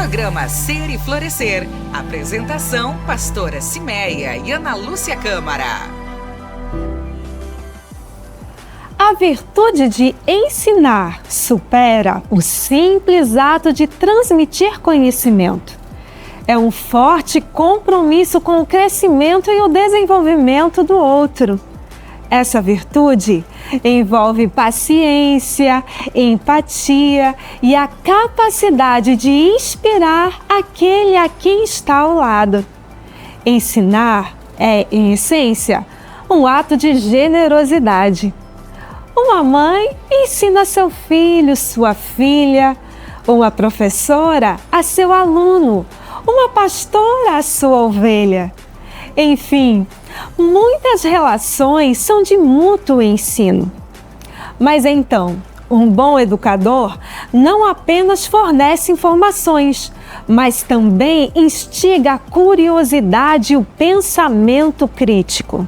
Programa Ser e Florescer. Apresentação, pastora Cimeia e Ana Lúcia Câmara. A virtude de ensinar supera o simples ato de transmitir conhecimento. É um forte compromisso com o crescimento e o desenvolvimento do outro. Essa virtude envolve paciência, empatia e a capacidade de inspirar aquele a quem está ao lado. Ensinar é, em essência, um ato de generosidade. Uma mãe ensina seu filho, sua filha, uma professora a seu aluno, uma pastora a sua ovelha. Enfim, muitas relações são de mútuo ensino. Mas então, um bom educador não apenas fornece informações, mas também instiga a curiosidade e o pensamento crítico.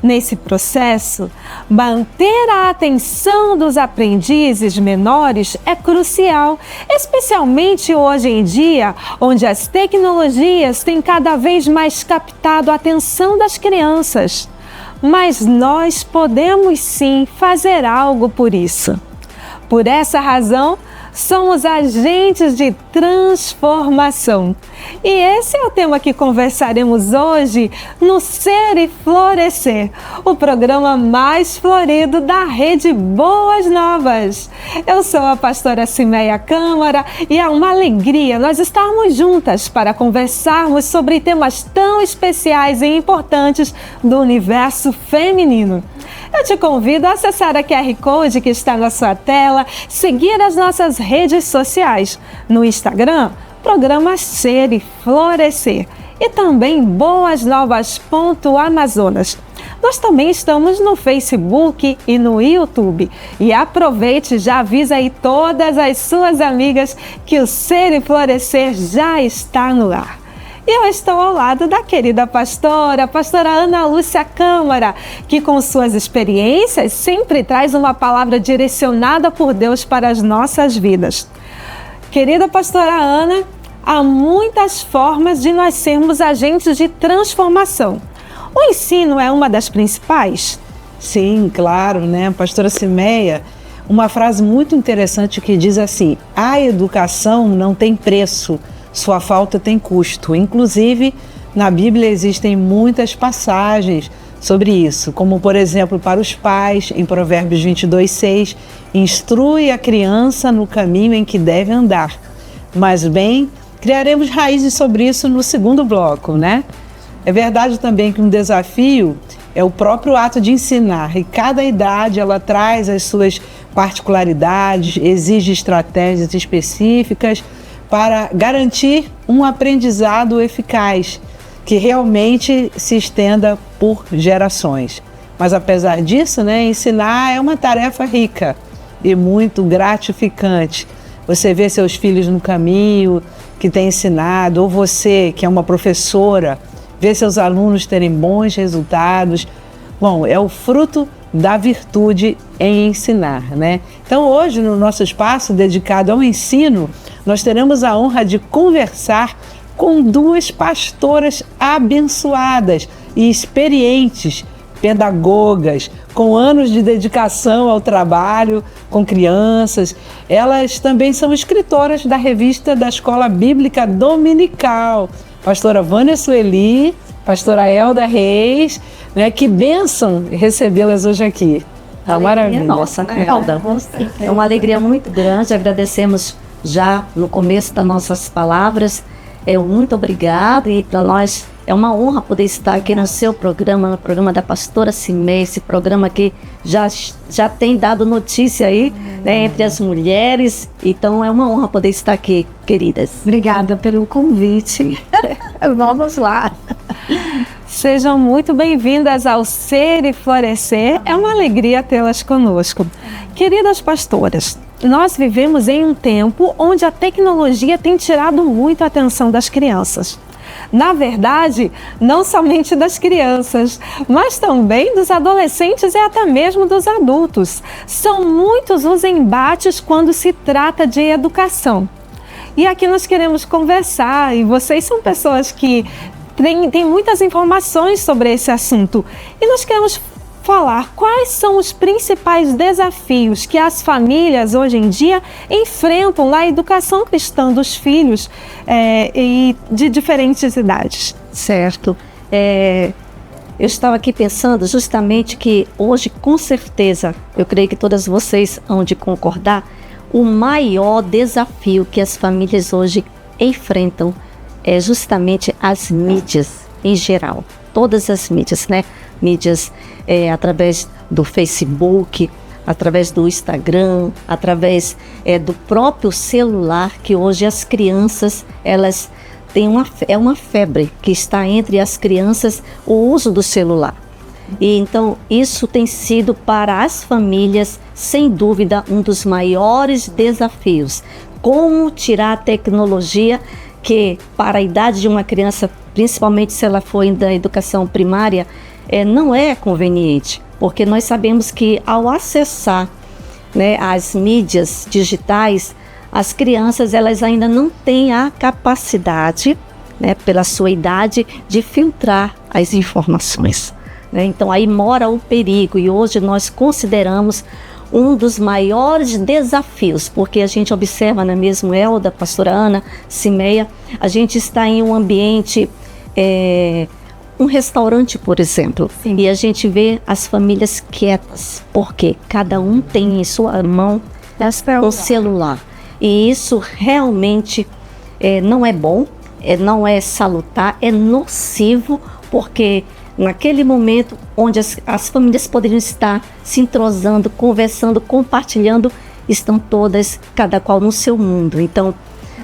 Nesse processo, manter a atenção dos aprendizes menores é crucial, especialmente hoje em dia, onde as tecnologias têm cada vez mais captado a atenção das crianças. Mas nós podemos sim fazer algo por isso. Por essa razão, somos agentes de transformação. E esse é o tema que conversaremos hoje no Ser e Florescer, o programa mais florido da Rede Boas Novas. Eu sou a pastora Cimeia Câmara e é uma alegria nós estarmos juntas para conversarmos sobre temas tão especiais e importantes do universo feminino. Eu te convido a acessar a QR Code que está na sua tela, seguir as nossas redes sociais. No Instagram, programa Ser e Florescer e também boasnovas.amazonas. Nós também estamos no Facebook e no YouTube. E aproveite e já avisa aí todas as suas amigas que o Ser e Florescer já está no ar. E eu estou ao lado da querida pastora Ana Lúcia Câmara, que com suas experiências sempre traz uma palavra direcionada por Deus para as nossas vidas. Querida pastora Ana, há muitas formas de nós sermos agentes de transformação. O ensino é uma das principais? Sim, claro, né? Pastora Cimeia, uma frase muito interessante que diz assim: a educação não tem preço, sua falta tem custo. Inclusive, na Bíblia existem muitas passagens sobre isso, como por exemplo para os pais, em Provérbios 22:6, instrui a criança no caminho em que deve andar. Mas bem, criaremos raízes sobre isso no segundo bloco, né? É verdade também que um desafio é o próprio ato de ensinar, e cada idade ela traz as suas particularidades, exige estratégias específicas para garantir um aprendizado eficaz, que realmente se estenda por gerações. Mas apesar disso, né, ensinar é uma tarefa rica e muito gratificante. Você vê seus filhos no caminho que tem ensinado, ou você que é uma professora, vê seus alunos terem bons resultados. Bom, é o fruto da virtude em ensinar, né? Então hoje, no nosso espaço dedicado ao ensino, nós teremos a honra de conversar com duas pastoras abençoadas e experientes, pedagogas, com anos de dedicação ao trabalho com crianças. Elas também são escritoras da revista da Escola Bíblica Dominical. Pastora Vânia Sueli, pastora Elda Reis, né? Que bênção recebê-las hoje aqui. Tá maravilha. Nossa, né, Elda? É uma alegria muito grande, agradecemos já no começo das nossas palavras. Muito obrigada, e para nós é uma honra poder estar aqui no seu programa, no programa da pastora Cimeia, esse programa que já tem dado notícia aí, né, entre as mulheres. Então é uma honra poder estar aqui, queridas. Obrigada pelo convite. Vamos lá. Sejam muito bem-vindas ao Ser e Florescer. É uma alegria tê-las conosco. Queridas pastoras, nós vivemos em um tempo onde a tecnologia tem tirado muito a atenção das crianças. Na verdade, não somente das crianças, mas também dos adolescentes e até mesmo dos adultos. São muitos os embates quando se trata de educação. E aqui nós queremos conversar, e vocês são pessoas que têm muitas informações sobre esse assunto. E nós queremos falar quais são os principais desafios que as famílias hoje em dia enfrentam na educação cristã dos filhos e de diferentes idades. Certo. Eu estava aqui pensando justamente que hoje, com certeza, eu creio que todas vocês hão de concordar, o maior desafio que as famílias hoje enfrentam é justamente as mídias em geral. Todas as mídias, né? Mídias através do Facebook, através do Instagram, através do próprio celular, que hoje as crianças, elas têm uma febre que está entre as crianças, o uso do celular. E então isso tem sido para as famílias, sem dúvida, um dos maiores desafios. Como tirar a tecnologia que para a idade de uma criança, principalmente se ela for da educação primária, não é conveniente, porque nós sabemos que ao acessar, né, as mídias digitais, as crianças elas ainda não têm a capacidade, né, pela sua idade, de filtrar as informações, né? Então aí mora o perigo, e hoje nós consideramos um dos maiores desafios, porque a gente observa, não é mesmo, Elda, pastora Ana, Cimeia, a gente está em um ambiente, um restaurante, por exemplo, sim, e a gente vê as famílias quietas, porque cada um tem em sua mão um celular. E isso realmente não é bom, não é salutar, é nocivo, porque naquele momento onde as famílias poderiam estar se entrosando, conversando, compartilhando, estão todas, cada qual no seu mundo. Então,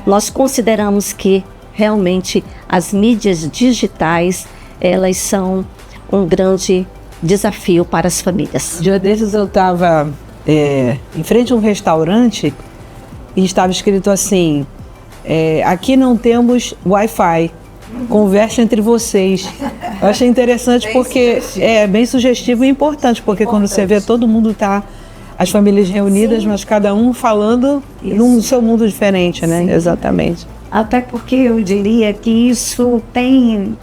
nós consideramos que realmente as mídias digitais, elas são um grande desafio para as famílias. Dia desses eu estava em frente a um restaurante e estava escrito assim, aqui não temos Wi-Fi, converse entre vocês. Eu achei interessante porque é bem sugestivo e importante, porque quando você vê todo mundo as famílias reunidas, sim, mas cada um falando num seu mundo diferente, né? Sim. Exatamente. Até porque eu diria que isso tem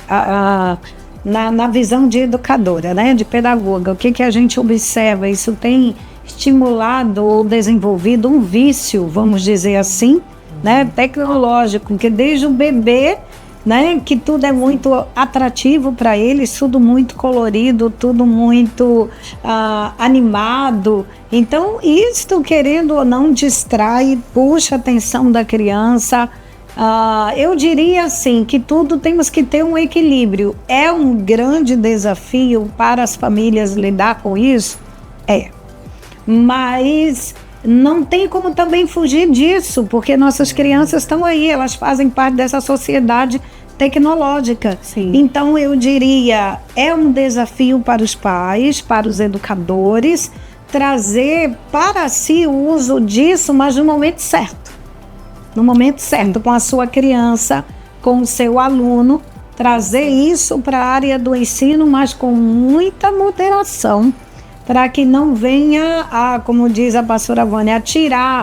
na visão de educadora, né, de pedagoga, o que a gente observa, isso tem estimulado ou desenvolvido um vício, vamos dizer assim, né, tecnológico, que desde o bebê, né, que tudo é muito atrativo para eles, tudo muito colorido, tudo muito animado. Então, isto, querendo ou não, distrai, puxa a atenção da criança. Eu diria assim, que tudo temos que ter um equilíbrio. É um grande desafio para as famílias lidar com isso? Mas não tem como também fugir disso, porque nossas crianças estão aí, elas fazem parte dessa sociedade tecnológica. Sim. Então eu diria, é um desafio para os pais, para os educadores, trazer para si o uso disso, mas no momento certo. No momento certo, com a sua criança, com o seu aluno, trazer isso para a área do ensino, mas com muita moderação, para que não venha, como diz a pastora Vânia,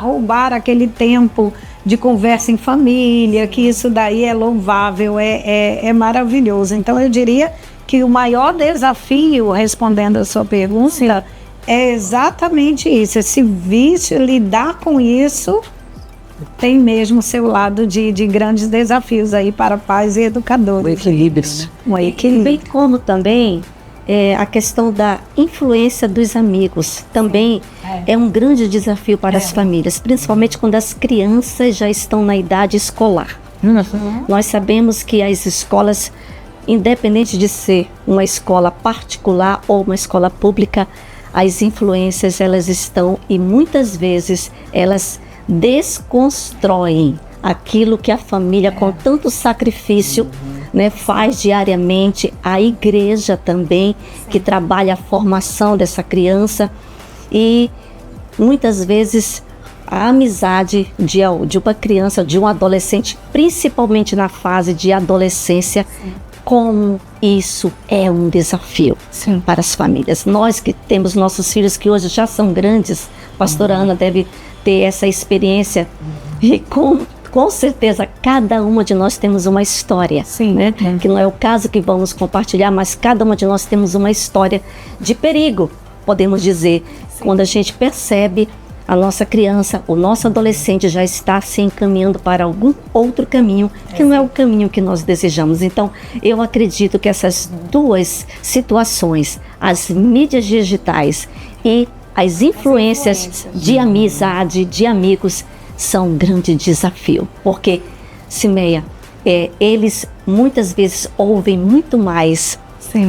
roubar aquele tempo de conversa em família, que isso daí é louvável, é maravilhoso. Então eu diria que o maior desafio, respondendo a sua pergunta, é exatamente isso, esse vício, lidar com isso, tem mesmo seu lado de grandes desafios aí para pais e educadores. O equilíbrio, né? Um equilíbrio. Bem como também a questão da influência dos amigos também é um grande desafio para as famílias, principalmente quando as crianças já estão na idade escolar. Nós sabemos que as escolas, independente de ser uma escola particular ou uma escola pública, as influências elas estão, e muitas vezes elas desconstroem aquilo que a família com tanto sacrifício, né, faz diariamente, a igreja também, que trabalha a formação dessa criança, e muitas vezes a amizade de uma criança, de um adolescente, principalmente na fase de adolescência, como isso é um desafio para as famílias. Nós que temos nossos filhos que hoje já são grandes, a pastora Ana deve ter essa experiência, e com certeza, cada uma de nós temos uma história, né? Que não é o caso que vamos compartilhar, mas cada uma de nós temos uma história de perigo, podemos dizer, quando a gente percebe a nossa criança, o nosso adolescente já está se encaminhando para algum outro caminho, que não é o caminho que nós desejamos. Então, eu acredito que essas duas situações, as mídias digitais e as influências de amizade, de amigos, são um grande desafio. Porque, Cimeia, eles muitas vezes ouvem muito mais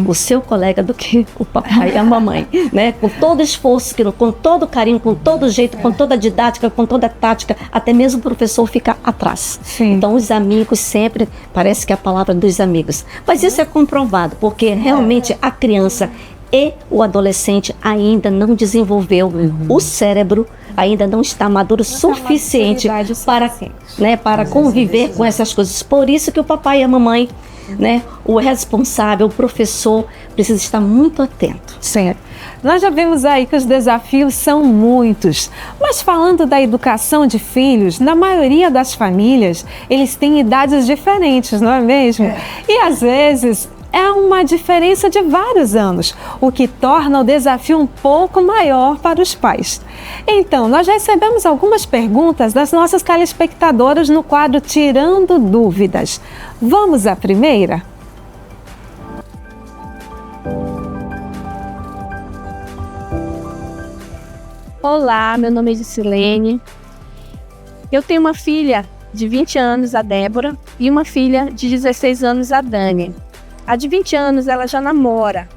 o seu colega do que o papai e a mamãe, né? Com todo esforço, com todo carinho, com todo jeito, com toda didática, com toda tática, até mesmo o professor fica atrás. Então, os amigos sempre, parece que é a palavra dos amigos. Mas isso é comprovado, porque realmente a criança e o adolescente ainda não desenvolveu o cérebro, ainda não está maduro o suficiente para conviver com essas coisas. Por isso que o papai e a mamãe, né, o responsável, o professor, precisa estar muito atento. Certo. Nós já vimos aí que os desafios são muitos, mas falando da educação de filhos, na maioria das famílias, eles têm idades diferentes, não é mesmo? E às vezes é uma diferença de vários anos, o que torna o desafio um pouco maior para os pais. Então, nós recebemos algumas perguntas das nossas telespectadoras no quadro Tirando Dúvidas. Vamos à primeira? Olá, meu nome é Gisilene. Eu tenho uma filha de 20 anos, a Débora, e uma filha de 16 anos, a Dani. A de 20 anos ela já namora,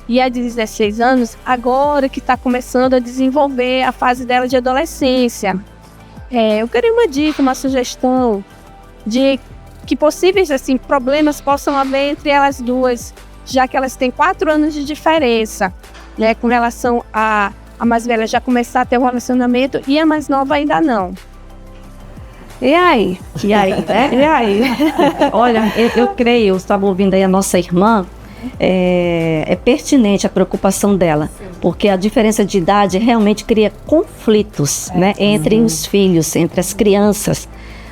e a de 16 anos agora que está começando a desenvolver a fase dela de adolescência. Eu queria uma dica, uma sugestão de que possíveis problemas possam haver entre elas duas, já que elas têm 4 anos de diferença, né, com relação a mais velha já começar a ter um relacionamento e a mais nova ainda não. E aí? Né? E aí? Olha, eu creio, eu estava ouvindo aí a nossa irmã, é pertinente a preocupação dela, porque a diferença de idade realmente cria conflitos, né, entre os filhos, entre as crianças.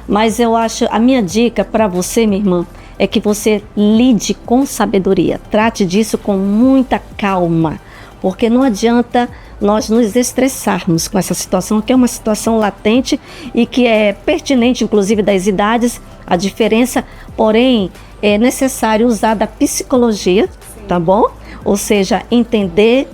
Mas eu acho, a minha dica para você, minha irmã, é que você lide com sabedoria, trate disso com muita calma, porque não adianta nós nos estressarmos com essa situação, que é uma situação latente e que é pertinente, inclusive, das idades, a diferença, porém, é necessário usar da psicologia, tá bom? Ou seja, entender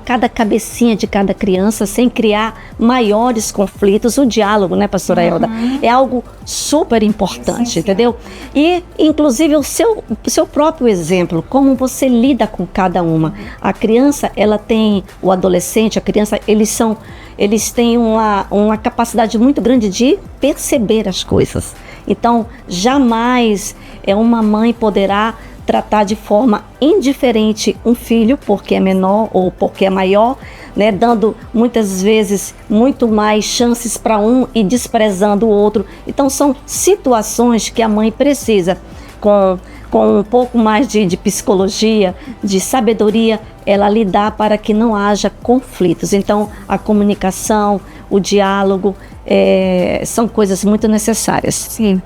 cada cabecinha de cada criança, sem criar maiores conflitos. O diálogo, né, pastora Elda, é algo super importante, entendeu? E, inclusive, o seu próprio exemplo, como você lida com cada uma. A criança, ela tem, o adolescente, a criança, eles têm uma capacidade muito grande de perceber as coisas. Então, jamais uma mãe poderá tratar de forma indiferente um filho, porque é menor ou porque é maior, né, dando muitas vezes muito mais chances para um e desprezando o outro. Então são situações que a mãe precisa, com um pouco mais de psicologia, de sabedoria, ela lidar para que não haja conflitos. Então a comunicação, o diálogo são coisas muito necessárias. Sim.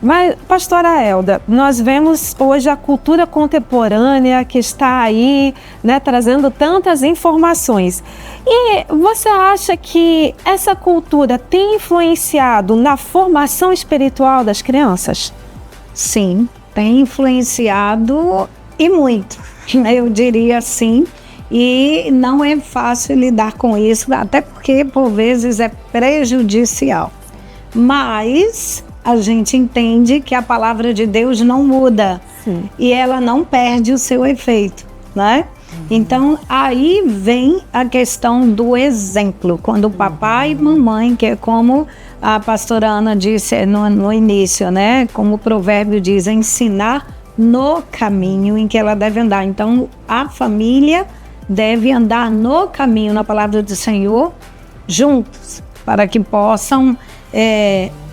Mas, pastora Elda, nós vemos hoje a cultura contemporânea que está aí, né, trazendo tantas informações. E você acha que essa cultura tem influenciado na formação espiritual das crianças? Sim, tem influenciado e muito, eu diria sim. E não é fácil lidar com isso, até porque por vezes é prejudicial. Mas a gente entende que a palavra de Deus não muda. Sim. E ela não perde o seu efeito, né? Então, aí vem a questão do exemplo. Quando o papai e mamãe, que é como a pastora Ana disse no início, né? Como o provérbio diz, ensinar no caminho em que ela deve andar. Então, a família deve andar no caminho, na palavra do Senhor, juntos, para que possam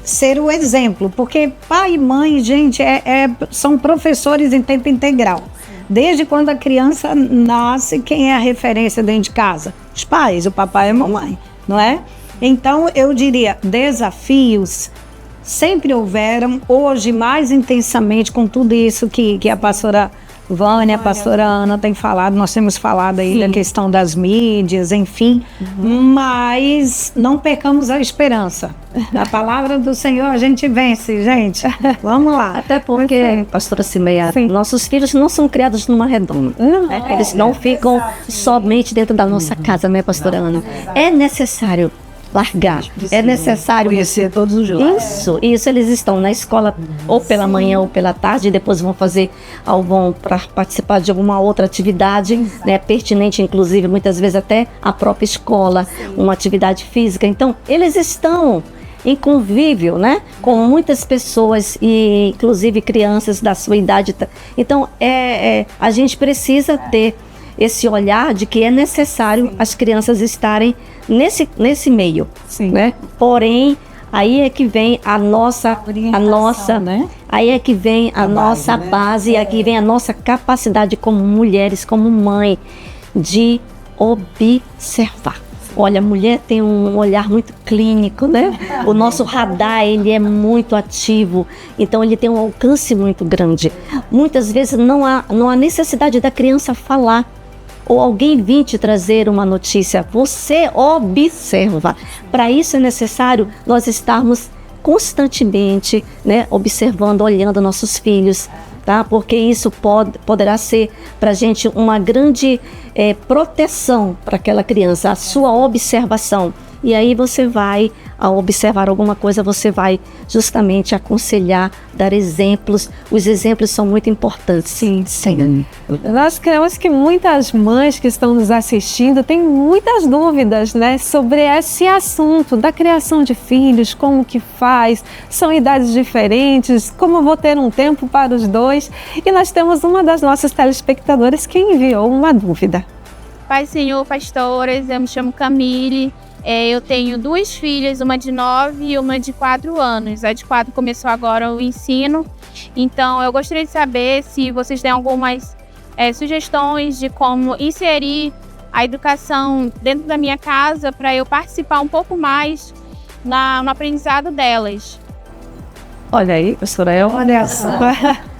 ser o exemplo, porque pai e mãe, gente, são professores em tempo integral. Desde quando a criança nasce, quem é a referência dentro de casa? Os pais, o papai e a mamãe, não é? Então, eu diria, desafios sempre houveram, hoje mais intensamente com tudo isso que a pastora Vânia, a pastora Ana tem falado, nós temos falado aí da questão das mídias, enfim, mas não percamos a esperança. A palavra do Senhor a gente vence, gente. Vamos lá. Até porque, pastora Cimeia, nossos filhos não são criados numa redonda. Eles não ficam somente dentro da nossa casa, né, pastora Ana? É necessário largar, é necessário conhecer todos os lados. Isso, eles estão na escola ou pela manhã ou pela tarde, e depois vão para participar de alguma outra atividade, né, pertinente, inclusive, muitas vezes até a própria escola, uma atividade física. Então, eles estão em convívio, né, com muitas pessoas, e inclusive crianças da sua idade. Então, a gente precisa ter esse olhar de que é necessário as crianças estarem nesse meio, né? Porém, aí é que vem a nossa, né? Aí é que vem a nossa base, e aqui vem a nossa capacidade como mulheres, como mãe, de observar. Olha, a mulher tem um olhar muito clínico, né? O nosso radar, ele é muito ativo, então ele tem um alcance muito grande. Muitas vezes não há necessidade da criança falar, ou alguém vir te trazer uma notícia. Você observa. Para isso é necessário nós estarmos constantemente, né, observando, olhando nossos filhos, tá? Porque isso poderá ser para a gente uma grande proteção para aquela criança, a sua observação. E aí você vai, ao observar alguma coisa, você vai justamente aconselhar, dar exemplos. Os exemplos são muito importantes. Sim. Nós cremos que muitas mães que estão nos assistindo têm muitas dúvidas, né, sobre esse assunto da criação de filhos, como que faz, são idades diferentes, como vou ter um tempo para os dois. E nós temos uma das nossas telespectadoras que enviou uma dúvida. Pai Senhor, pastoras, eu me chamo Camille. Eu tenho 2 filhas, uma de 9 e uma de 4 anos. A de 4 começou agora o ensino. Então, eu gostaria de saber se vocês têm algumas sugestões de como inserir a educação dentro da minha casa para eu participar um pouco mais no aprendizado delas. Olha aí, pastora El. Olha só.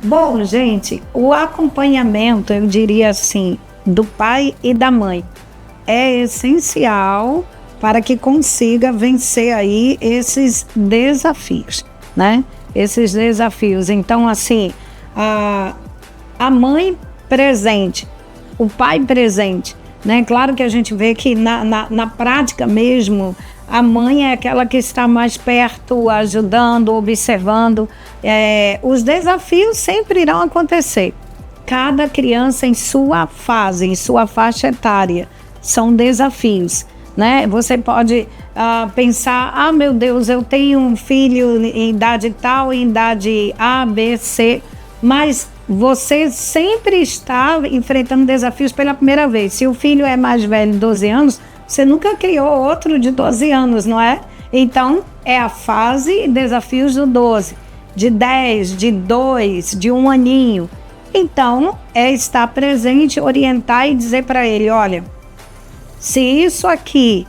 Bom, gente, o acompanhamento, eu diria assim, do pai e da mãe é essencial para que consiga vencer aí esses desafios, né? Esses desafios. Então, assim, a mãe presente, o pai presente, né? Claro que a gente vê que na prática mesmo, a mãe é aquela que está mais perto, ajudando, observando. Os desafios sempre irão acontecer. Cada criança em sua fase, em sua faixa etária, são desafios, né? Você pode pensar, meu Deus, eu tenho um filho em idade tal, em idade A, B, C, mas você sempre está enfrentando desafios pela primeira vez. Se o filho é mais velho, 12 anos, você nunca criou outro de 12 anos, não é? Então, é a fase desafios do 12, de 10, de 2, de 1 aninho. Então, é estar presente, orientar e dizer para ele, olha, se isso aqui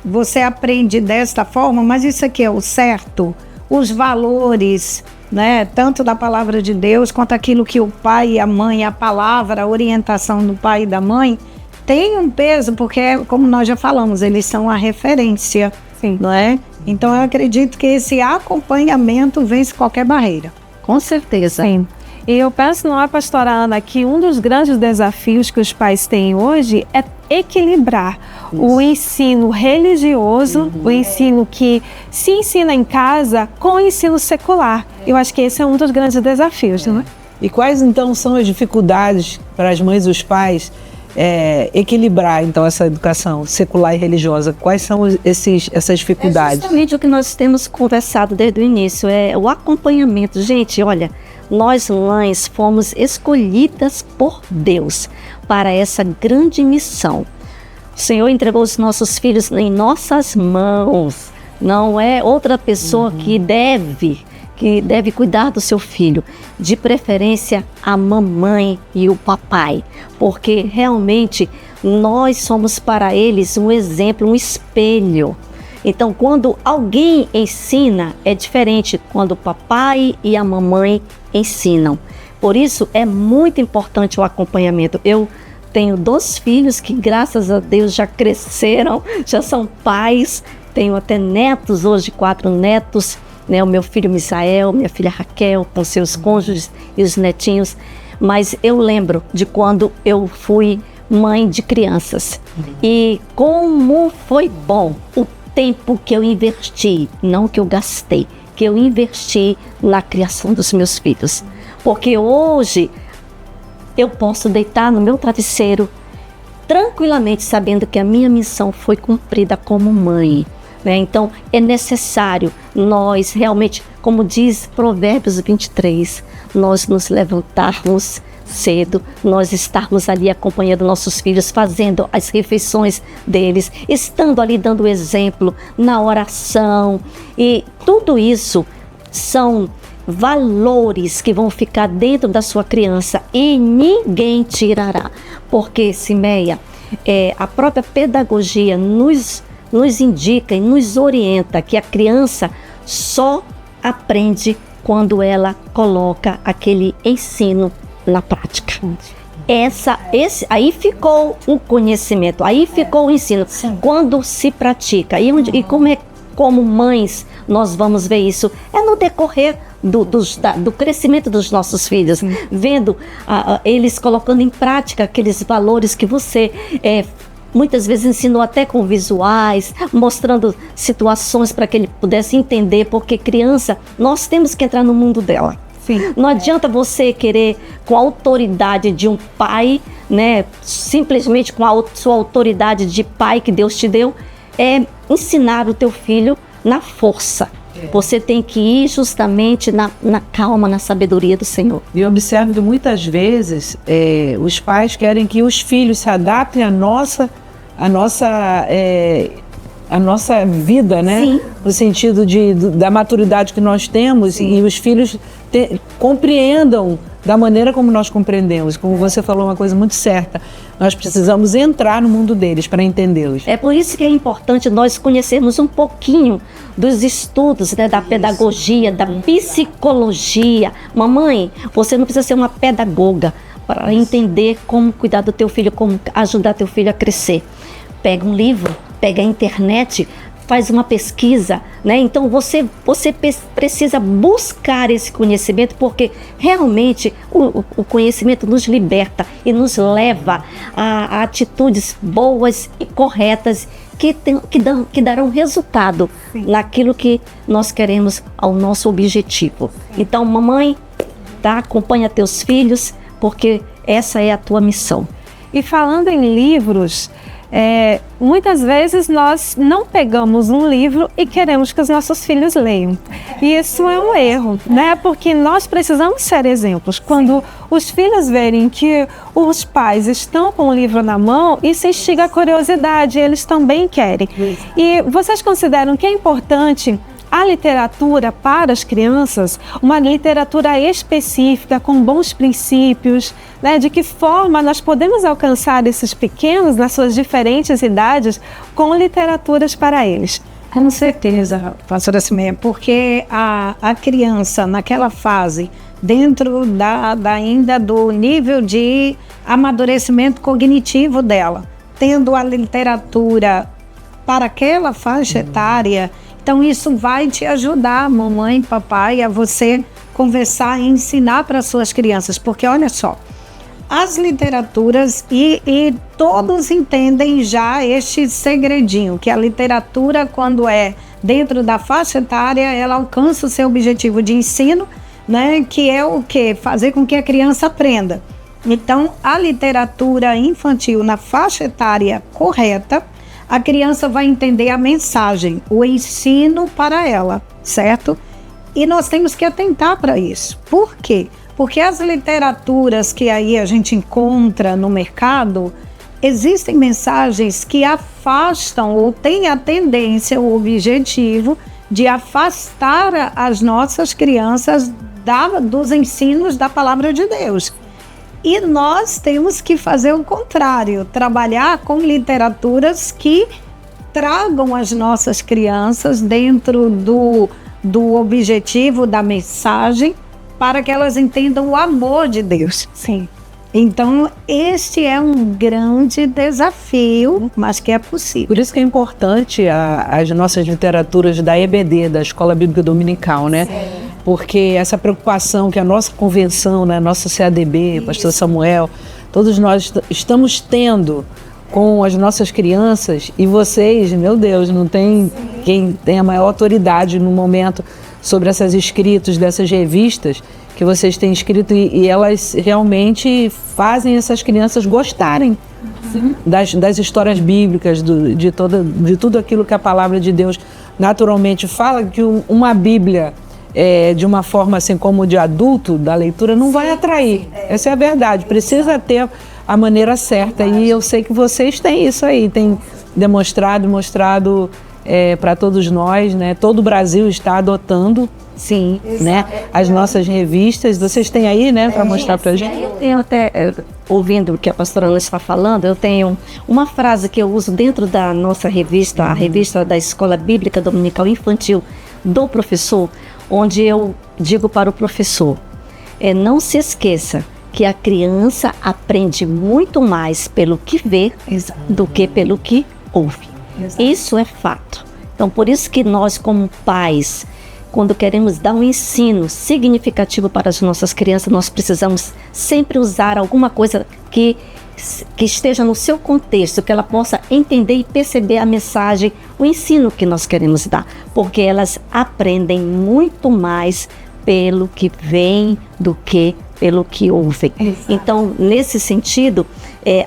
você aprende desta forma, mas isso aqui é o certo, os valores, né, tanto da palavra de Deus quanto aquilo que o pai e a mãe, a palavra, a orientação do pai e da mãe, tem um peso, porque, como nós já falamos, eles são a referência, não é? Então, eu acredito que esse acompanhamento vence qualquer barreira. Com certeza. Sim. E eu penso, não é, pastora Ana, que um dos grandes desafios que os pais têm hoje é equilibrar o ensino religioso, o ensino que se ensina em casa, com o ensino secular. Eu acho que esse é um dos grandes desafios, não é? E quais, então, são as dificuldades para as mães e os pais equilibrar, então, essa educação secular e religiosa? Quais são essas dificuldades? É justamente o que nós temos conversado desde o início, é o acompanhamento. Gente, olha, nós mães fomos escolhidas por Deus para essa grande missão. O Senhor entregou os nossos filhos em nossas mãos. Não é outra pessoa que deve cuidar do seu filho. De preferência, a mamãe e o papai. Porque realmente nós somos para eles um exemplo, um espelho. Então, quando alguém ensina, é diferente quando o papai e a mamãe ensinam. Por isso, é muito importante o acompanhamento. Eu tenho 2 filhos que, graças a Deus, já cresceram, já são pais. Tenho até netos, hoje 4 netos, né? O meu filho Misael, minha filha Raquel, com seus cônjuges e os netinhos. Mas eu lembro de quando eu fui mãe de crianças. E como foi bom o tempo que eu investi, não que eu gastei, que eu investi na criação dos meus filhos. Porque hoje eu posso deitar no meu travesseiro tranquilamente, sabendo que a minha missão foi cumprida como mãe, né? Então é necessário nós realmente, como diz Provérbios 23, nós nos levantarmos cedo, nós estarmos ali acompanhando nossos filhos, fazendo as refeições deles, estando ali dando exemplo na oração, e tudo isso são valores que vão ficar dentro da sua criança e ninguém tirará, porque, Simeia, a própria pedagogia nos indica e nos orienta que a criança só aprende quando ela coloca aquele ensino na prática. Aí ficou o conhecimento, aí ficou o ensino. Quando se pratica, e como mães nós vamos ver isso, é no decorrer do crescimento dos nossos filhos, vendo eles colocando em prática aqueles valores que você muitas vezes ensinou até com visuais, mostrando situações para que ele pudesse entender, porque criança, nós temos que entrar no mundo dela. Sim. Não adianta você querer, com a autoridade de um pai, né, simplesmente com a sua autoridade de pai que Deus te deu, ensinar o teu filho na força. Você tem que ir justamente na calma, na sabedoria do Senhor. E eu observo que muitas vezes os pais querem que os filhos se adaptem à nossa vida, né? Sim. No sentido da maturidade que nós temos. Sim. E os filhos compreendam da maneira como nós compreendemos. Como você falou, uma coisa muito certa, nós precisamos entrar no mundo deles para entendê-los. É por isso que é importante nós conhecermos um pouquinho dos estudos, né, da pedagogia, da psicologia. Mamãe, você não precisa ser uma pedagoga para entender como cuidar do teu filho, como ajudar teu filho a crescer. Pega um livro, pega a internet, faz uma pesquisa, né? Então você precisa buscar esse conhecimento, porque realmente o conhecimento nos liberta e nos leva a atitudes boas e corretas que darão resultado. Sim. Naquilo que nós queremos, ao nosso objetivo. Sim. Então, mamãe, acompanha teus filhos, porque essa é a tua missão. E falando em livros, muitas vezes nós não pegamos um livro e queremos que os nossos filhos leiam. E isso é um erro, né? Porque nós precisamos ser exemplos. Quando os filhos verem que os pais estão com o livro na mão, isso instiga a curiosidade, eles também querem. E vocês consideram que é importante a literatura para as crianças, uma literatura específica, com bons princípios, né? De que forma nós podemos alcançar esses pequenos, nas suas diferentes idades, com literaturas para eles? Com certeza, pastora Simeia, porque a criança, naquela fase, dentro ainda do nível de amadurecimento cognitivo dela, tendo a literatura para aquela faixa etária, então isso vai te ajudar, mamãe, papai, a você conversar e ensinar para suas crianças, porque olha só, as literaturas e todos entendem já este segredinho, que a literatura, quando é dentro da faixa etária, ela alcança o seu objetivo de ensino, né, que é o quê? Fazer com que a criança aprenda. Então, a literatura infantil na faixa etária correta, a criança vai entender a mensagem, o ensino para ela, certo? E nós temos que atentar para isso. Por quê? Porque as literaturas que aí a gente encontra no mercado, existem mensagens que afastam ou têm a tendência, o objetivo de afastar as nossas crianças dos ensinos da palavra de Deus. E nós temos que fazer o contrário, trabalhar com literaturas que tragam as nossas crianças dentro do objetivo da mensagem, para que elas entendam o amor de Deus. Sim. Então, este é um grande desafio, mas que é possível. Por isso que é importante as nossas literaturas da EBD, da Escola Bíblica Dominical, né? Sim. Porque essa preocupação que a nossa convenção, né, a nossa CADB, Pastor Samuel, todos nós estamos tendo com as nossas crianças, e vocês, meu Deus, não tem quem tem a maior autoridade no momento sobre essas escritos dessas revistas que vocês têm escrito, e elas realmente fazem essas crianças gostarem das histórias bíblicas, de tudo aquilo que a palavra de Deus naturalmente fala, que uma Bíblia de uma forma assim como de adulto, da leitura, não vai atrair. Essa é a verdade, precisa ter a maneira certa, e eu sei que vocês têm isso aí, têm mostrado para todos nós, né? Todo o Brasil está adotando, sim, né? As nossas revistas. Vocês têm aí, né, para mostrar para a gente? Eu tenho até, ouvindo o que a pastora Ana está falando, eu tenho uma frase que eu uso dentro da nossa revista, a revista da Escola Bíblica Dominical Infantil do professor, onde eu digo para o professor, não se esqueça que a criança aprende muito mais pelo que vê do que pelo que ouve. Isso é fato. Então, por isso que nós, como pais, quando queremos dar um ensino significativo para as nossas crianças, nós precisamos sempre usar alguma coisa que esteja no seu contexto, que ela possa entender e perceber a mensagem, o ensino que nós queremos dar, porque elas aprendem muito mais pelo que veem do que pelo que ouvem. Então, nesse sentido,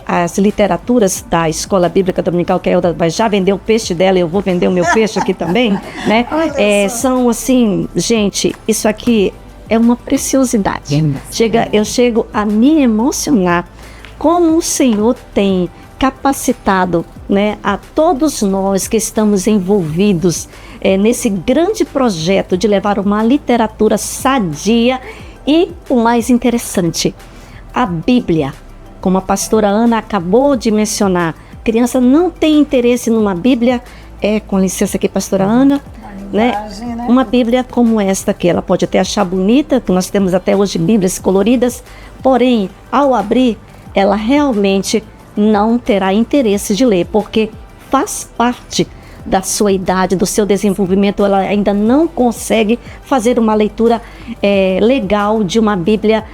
as literaturas da Escola Bíblica Dominical, que a Elda vai já vender o peixe dela, eu vou vender o meu peixe aqui também, né? São assim, gente, isso aqui é uma preciosidade. Eu chego a me emocionar como o Senhor tem capacitado, né, a todos nós que estamos envolvidos nesse grande projeto de levar uma literatura sadia. E o mais interessante, a Bíblia, como a pastora Ana acabou de mencionar, criança não tem interesse numa Bíblia, com licença aqui, pastora Ana, né? Uma Bíblia como esta aqui, ela pode até achar bonita, que nós temos até hoje Bíblias coloridas, porém, ao abrir, ela realmente não terá interesse de ler, porque faz parte da sua idade, do seu desenvolvimento, ela ainda não consegue fazer uma leitura legal de uma Bíblia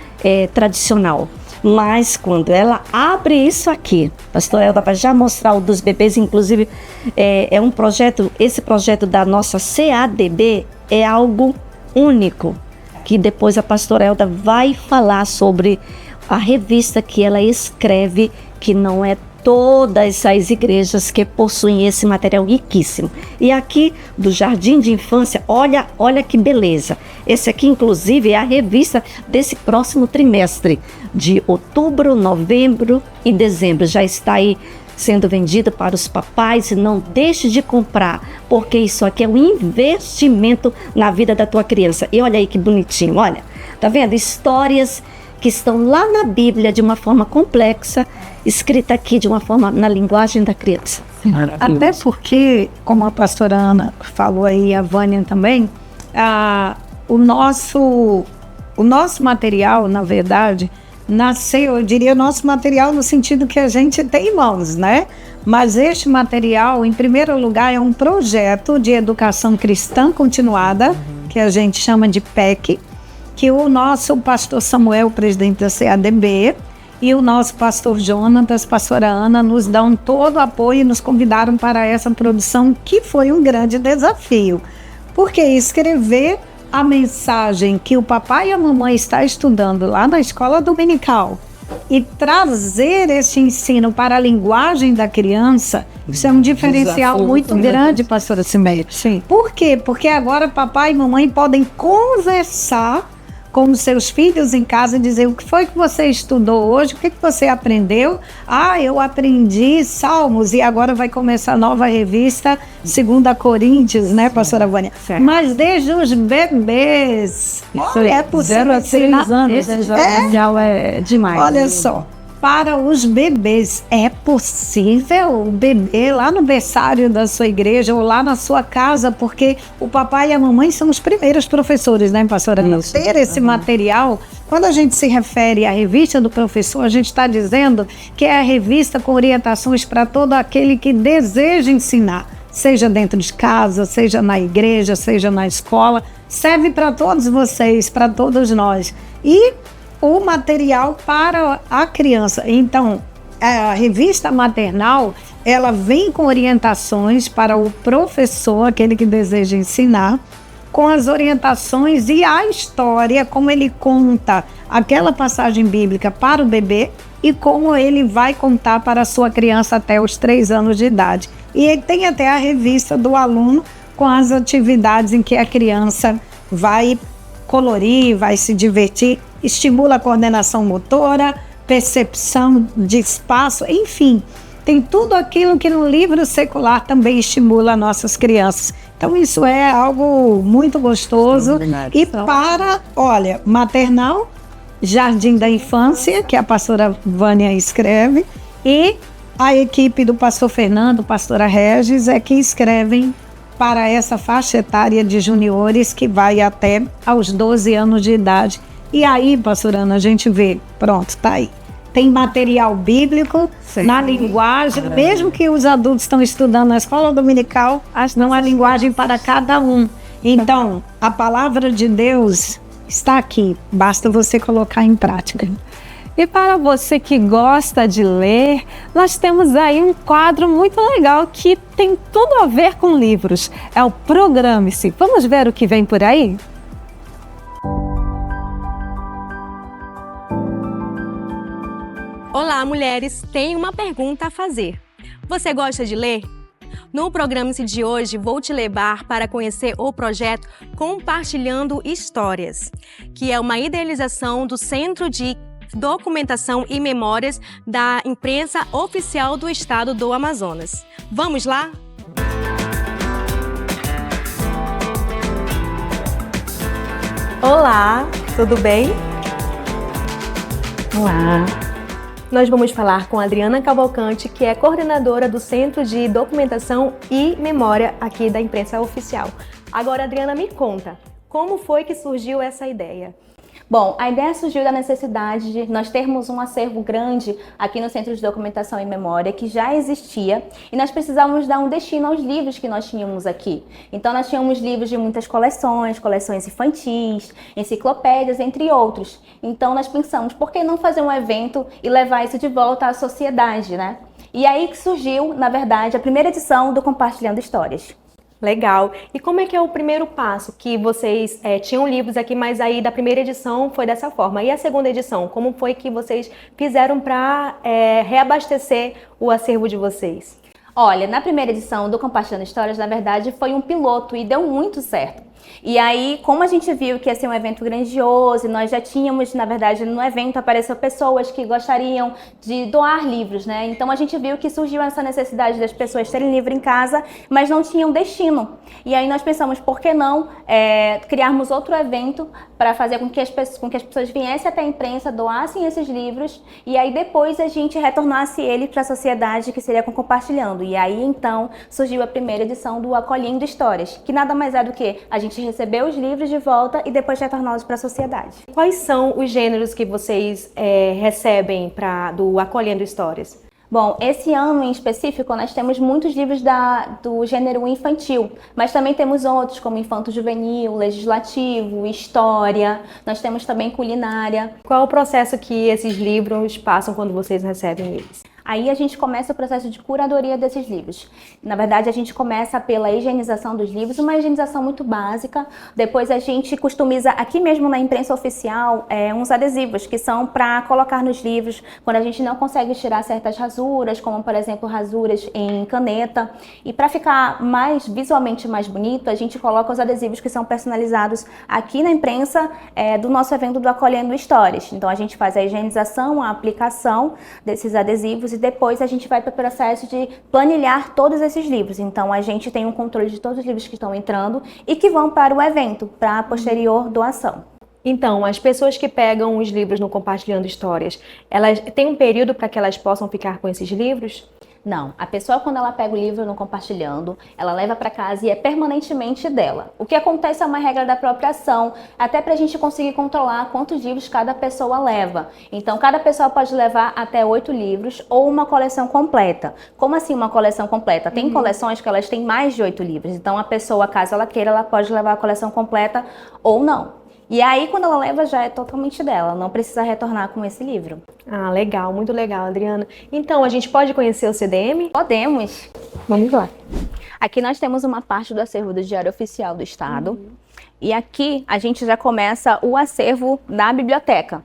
tradicional. Mas quando ela abre isso aqui, a pastora Elda vai já mostrar o dos bebês, inclusive é um projeto, esse projeto da nossa CADB é algo único, que depois a pastora Elda vai falar sobre a revista que ela escreve, que não é todas as igrejas que possuem esse material riquíssimo. E aqui do Jardim de Infância, olha que beleza. Esse aqui, inclusive, é a revista desse próximo trimestre, de outubro, novembro e dezembro. Já está aí sendo vendido para os papais. Não deixe de comprar, porque isso aqui é um investimento na vida da tua criança. E olha aí que bonitinho, olha. Tá vendo? Histórias que estão lá na Bíblia de uma forma complexa, escrita aqui de uma forma na linguagem da criança. Até porque, como a pastora Ana falou aí, a Vânia também, o nosso material, na verdade, nasceu, eu diria, nosso material no sentido que a gente tem em mãos, né? Mas este material, em primeiro lugar, é um projeto de educação cristã continuada, que a gente chama de PEC, que o nosso pastor Samuel, presidente da CADB, e o nosso pastor Jonatas, pastora Ana, nos dão todo o apoio e nos convidaram para essa produção, que foi um grande desafio. Porque escrever a mensagem que o papai e a mamãe estão estudando lá na escola dominical e trazer esse ensino para a linguagem da criança, isso é um diferencial muito grande, pastora Cimeia. Sim. Por quê? Porque agora papai e mamãe podem conversar com os seus filhos em casa e dizer: o que foi que você estudou hoje, o que você aprendeu? Eu aprendi Salmos, e agora vai começar a nova revista 2 Coríntios, né, pastora Vânia? Certo. Mas desde os bebês, é possível 0 a 3 anos, já é demais. Olha só, para os bebês. É possível o bebê lá no berçário da sua igreja ou lá na sua casa, porque o papai e a mamãe são os primeiros professores, né, pastora? Ter esse material, quando a gente se refere à revista do professor, a gente está dizendo que é a revista com orientações para todo aquele que deseja ensinar, seja dentro de casa, seja na igreja, seja na escola, serve para todos vocês, para todos nós. E o material para a criança. Então, a revista maternal, ela vem com orientações para o professor, aquele que deseja ensinar, com as orientações e a história, como ele conta aquela passagem bíblica para o bebê e como ele vai contar para a sua criança até os 3 anos de idade. E ele tem até a revista do aluno com as atividades em que a criança vai colorir, vai se divertir, estimula a coordenação motora, percepção de espaço, enfim, tem tudo aquilo que no livro secular também estimula nossas crianças. Então isso é algo muito gostoso. E para, olha, maternal, Jardim da Infância, que a pastora Vânia escreve, e a equipe do pastor Fernando, pastora Regis, é que escrevem para essa faixa etária de juniores que vai até aos 12 anos de idade. E aí, pastora Ana, a gente vê, pronto, tá aí. Tem material bíblico na linguagem, mesmo que os adultos estão estudando na escola dominical, não há linguagem para cada um. Então, a palavra de Deus está aqui, basta você colocar em prática. E para você que gosta de ler, nós temos aí um quadro muito legal que tem tudo a ver com livros. É o Programe-se. Vamos ver o que vem por aí? Olá, mulheres! Tenho uma pergunta a fazer. Você gosta de ler? No Programa-se de hoje, vou te levar para conhecer o projeto Compartilhando Histórias, que é uma idealização do Centro de Documentação e Memórias da Imprensa Oficial do Estado do Amazonas. Vamos lá? Olá, tudo bem? Olá! Nós vamos falar com a Adriana Cavalcante, que é coordenadora do Centro de Documentação e Memória aqui da Imprensa Oficial. Agora, Adriana, me conta, como foi que surgiu essa ideia? Bom, a ideia surgiu da necessidade de nós termos um acervo grande aqui no Centro de Documentação e Memória, que já existia, e nós precisávamos dar um destino aos livros que nós tínhamos aqui. Então, nós tínhamos livros de muitas coleções, coleções infantis, enciclopédias, entre outros. Então, nós pensamos, por que não fazer um evento e levar isso de volta à sociedade, né? E aí que surgiu, na verdade, a primeira edição do Compartilhando Histórias. Legal. E como é que é o primeiro passo? Que vocês tinham livros aqui, mas aí da primeira edição foi dessa forma. E a segunda edição, como foi que vocês fizeram para reabastecer o acervo de vocês? Olha, na primeira edição do Compartilhando Histórias, na verdade, foi um piloto e deu muito certo. E aí, como a gente viu que ia ser um evento grandioso, e nós já tínhamos, na verdade, no evento apareceu pessoas que gostariam de doar livros, né? Então a gente viu que surgiu essa necessidade das pessoas terem livro em casa, mas não tinham destino. E aí nós pensamos, por que não criarmos outro evento para fazer com que as pessoas viessem até a imprensa, doassem esses livros, e aí depois a gente retornasse ele para a sociedade, que seria com Compartilhando. E aí, então, surgiu a primeira edição do Acolhendo Histórias, que nada mais é do que a gente receber os livros de volta e depois retorná-los para a sociedade. Quais são os gêneros que vocês recebem do Acolhendo Histórias? Bom, esse ano em específico nós temos muitos livros do gênero infantil, mas também temos outros como infanto-juvenil, legislativo, história, nós temos também culinária. Qual é o processo que esses livros passam quando vocês recebem eles? Aí a gente começa o processo de curadoria desses livros. Na verdade, a gente começa pela higienização dos livros, uma higienização muito básica. Depois a gente customiza aqui mesmo na imprensa oficial uns adesivos que são para colocar nos livros quando a gente não consegue tirar certas rasuras, como por exemplo rasuras em caneta. E para ficar visualmente mais bonito, a gente coloca os adesivos que são personalizados aqui na imprensa do nosso evento do Acolhendo Histórias. Então a gente faz a higienização, a aplicação desses adesivos e depois a gente vai para o processo de planilhar todos esses livros. Então a gente tem um controle de todos os livros que estão entrando e que vão para o evento, para a posterior doação. Então, as pessoas que pegam os livros no Compartilhando Histórias, elas têm um período para que elas possam ficar com esses livros? Não, a pessoa quando ela pega o livro no Compartilhando, ela leva para casa e é permanentemente dela. O que acontece é uma regra da própria ação, até para a gente conseguir controlar quantos livros cada pessoa leva. Então, cada pessoa pode levar até 8 livros ou uma coleção completa. Como assim uma coleção completa? Tem coleções que elas têm mais de 8 livros, então a pessoa, caso ela queira, ela pode levar a coleção completa ou não. E aí, quando ela leva, já é totalmente dela, não precisa retornar com esse livro. Ah, legal, muito legal, Adriana. Então, a gente pode conhecer o CDM? Podemos. Vamos lá. Aqui nós temos uma parte do acervo do Diário Oficial do Estado. E aqui a gente já começa o acervo da biblioteca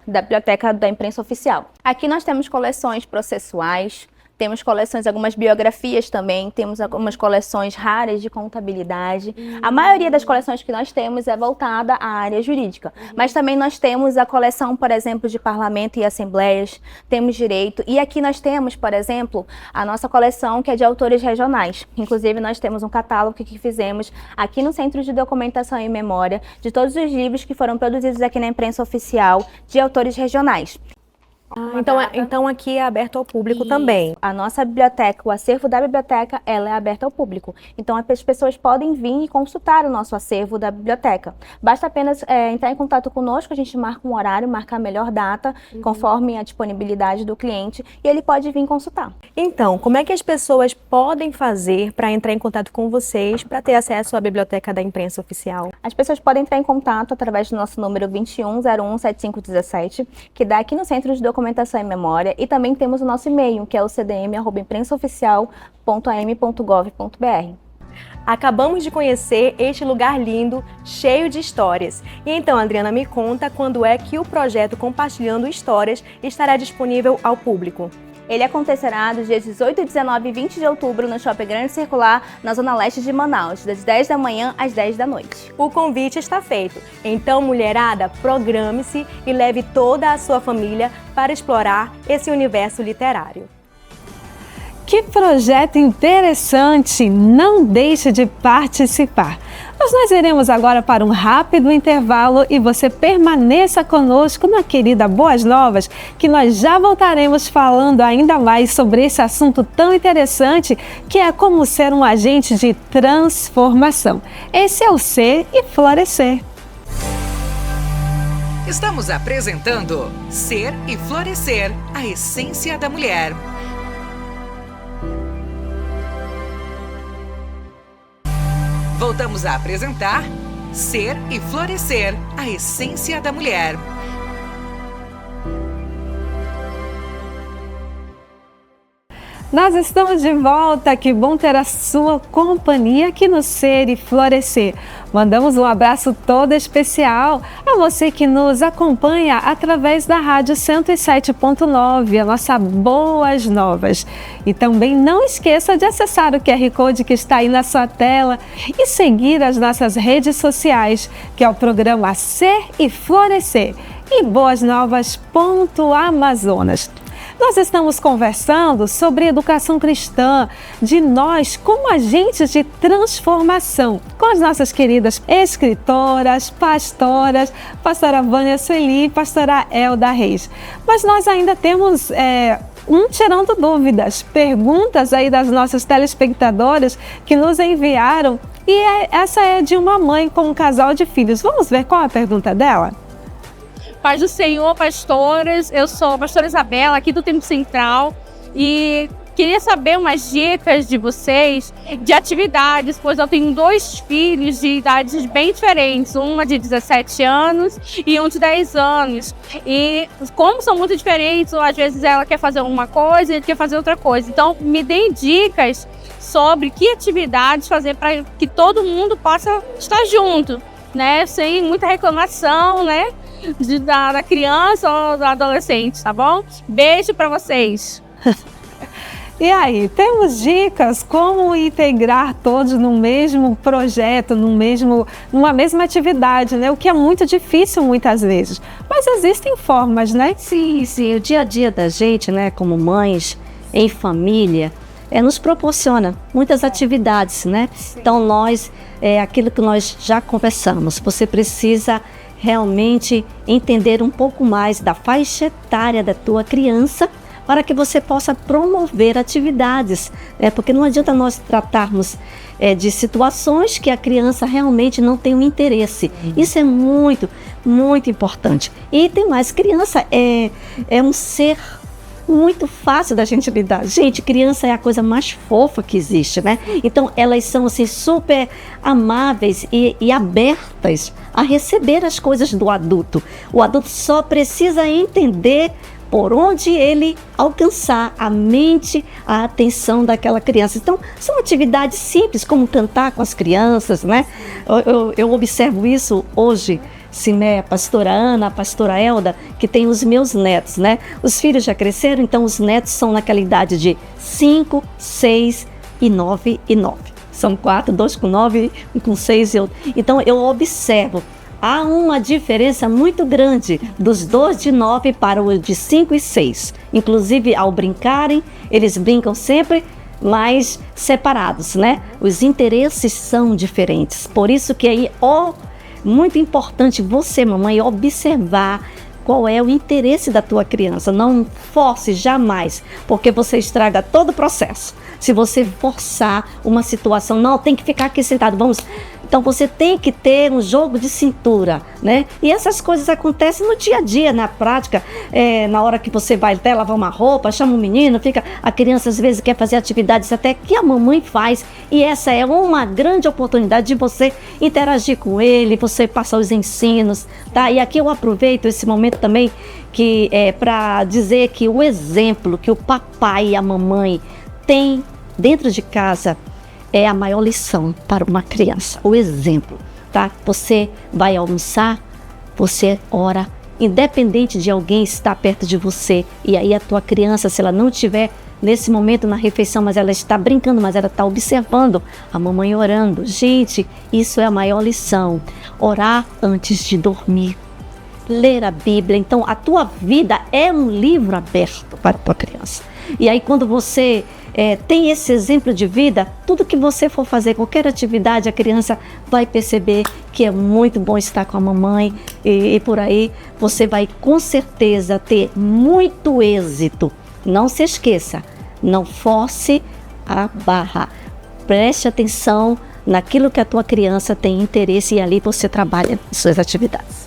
da imprensa oficial. Aqui nós temos coleções processuais, temos coleções, algumas biografias também, temos algumas coleções raras de contabilidade. A maioria das coleções que nós temos é voltada à área jurídica. Mas também nós temos a coleção, por exemplo, de parlamento e assembleias, temos direito. E aqui nós temos, por exemplo, a nossa coleção que é de autores regionais. Inclusive, nós temos um catálogo que fizemos aqui no Centro de Documentação e Memória de todos os livros que foram produzidos aqui na imprensa oficial de autores regionais. Então aqui é aberto ao público também. A nossa biblioteca, o acervo da biblioteca, ela é aberta ao público. Então as pessoas podem vir e consultar o nosso acervo da biblioteca. Basta apenas entrar em contato conosco, a gente marca um horário, marca a melhor data, conforme a disponibilidade do cliente, e ele pode vir consultar. Então, como é que as pessoas podem fazer para entrar em contato com vocês, para ter acesso à biblioteca da imprensa oficial? As pessoas podem entrar em contato através do nosso número 21017517, que dá aqui no Centro de Documentação e Memória, e também temos o nosso e-mail, que é o cdm@imprensaoficial.am.gov.br. Acabamos de conhecer este lugar lindo, cheio de histórias. E então, Adriana, me conta quando é que o projeto Compartilhando Histórias estará disponível ao público. Ele acontecerá dos dias 18, 19 e 20 de outubro no Shopping Grande Circular, na Zona Leste de Manaus, das 10 da manhã às 10 da noite. O convite está feito. Então, mulherada, programe-se e leve toda a sua família para explorar esse universo literário. Que projeto interessante! Não deixe de participar! Mas nós iremos agora para um rápido intervalo e você permaneça conosco na querida Boas Novas, que nós já voltaremos falando ainda mais sobre esse assunto tão interessante que é como ser um agente de transformação. Esse é o Ser e Florescer. Estamos apresentando Ser e Florescer, a essência da mulher. Voltamos a apresentar Ser e Florescer, a essência da mulher. Nós estamos de volta, que bom ter a sua companhia aqui no Ser e Florescer. Mandamos um abraço todo especial a você que nos acompanha através da Rádio 107.9, a nossa Boas Novas. E também não esqueça de acessar o QR Code que está aí na sua tela e seguir as nossas redes sociais, que é o programa Ser e Florescer e boasnovas.amazonas. Nós estamos conversando sobre educação cristã, de nós como agentes de transformação, com as nossas queridas escritoras, pastoras, pastora Vânia Sueli e pastora Elda Reis. Mas nós ainda temos tirando dúvidas, perguntas aí das nossas telespectadoras que nos enviaram, e essa é de uma mãe com um casal de filhos. Vamos ver qual é a pergunta dela? Paz do Senhor, pastoras, eu sou a pastora Isabela, aqui do Templo Central, e queria saber umas dicas de vocês de atividades, pois eu tenho 2 filhos de idades bem diferentes, uma de 17 anos e um de 10 anos. E como são muito diferentes, às vezes ela quer fazer uma coisa e ele quer fazer outra coisa. Então, me deem dicas sobre que atividades fazer para que todo mundo possa estar junto, né? Sem muita reclamação, né? Da criança ou do adolescente, tá bom? Beijo para vocês. E aí, temos dicas como integrar todos no mesmo projeto, numa mesma atividade, né? O que é muito difícil muitas vezes. Mas existem formas, né? Sim. O dia a dia da gente, né, como mães, em família, nos proporciona muitas atividades, né? Então, aquilo que nós já conversamos, você precisa realmente entender um pouco mais da faixa etária da tua criança, para que você possa promover atividades, porque não adianta nós tratarmos de situações que a criança realmente não tem um interesse. Isso é muito, muito importante. E tem mais, criança é um ser muito fácil da gente lidar. Gente, criança é a coisa mais fofa que existe, né? Então, elas são assim super amáveis e abertas a receber as coisas do adulto. O adulto só precisa entender por onde ele alcançar a mente, a atenção daquela criança. Então, são atividades simples, como cantar com as crianças, né? Eu observo isso hoje, Siméia, a pastora Ana, a pastora Elda, que tem os meus netos, né? Os filhos já cresceram, então os netos são naquela idade de 5, 6 e 9 e 9. São 4, 2 com 9, 1 com 6 e outro. Então, eu observo. Há uma diferença muito grande dos 2 de 9 para os de 5 e 6. Inclusive, ao brincarem, eles brincam sempre, mas separados, né? Os interesses são diferentes. Por isso que aí, muito importante você, mamãe, observar qual é o interesse da tua criança. Não force jamais, porque você estraga todo o processo. Se você forçar uma situação, não, tem que ficar aqui sentado, vamos... Então, você tem que ter um jogo de cintura, né? E essas coisas acontecem no dia a dia, na prática, na hora que você vai até lavar uma roupa, chama um menino, a criança às vezes quer fazer atividades até que a mamãe faz, e essa é uma grande oportunidade de você interagir com ele, você passar os ensinos, tá? E aqui eu aproveito esse momento também que para dizer que o exemplo que o papai e a mamãe têm dentro de casa é a maior lição para uma criança, o exemplo, tá? Você vai almoçar, você ora, independente de alguém estar perto de você, e aí a tua criança, se ela não estiver nesse momento na refeição, mas ela está brincando, mas ela está observando a mamãe orando. Gente, isso é a maior lição. Orar antes de dormir, ler a Bíblia. Então, a tua vida é um livro aberto para a tua criança. E aí, quando você tem esse exemplo de vida, tudo que você for fazer, qualquer atividade, a criança vai perceber que é muito bom estar com a mamãe e por aí você vai com certeza ter muito êxito. Não se esqueça, não force a barra. Preste atenção naquilo que a tua criança tem interesse e ali você trabalha suas atividades.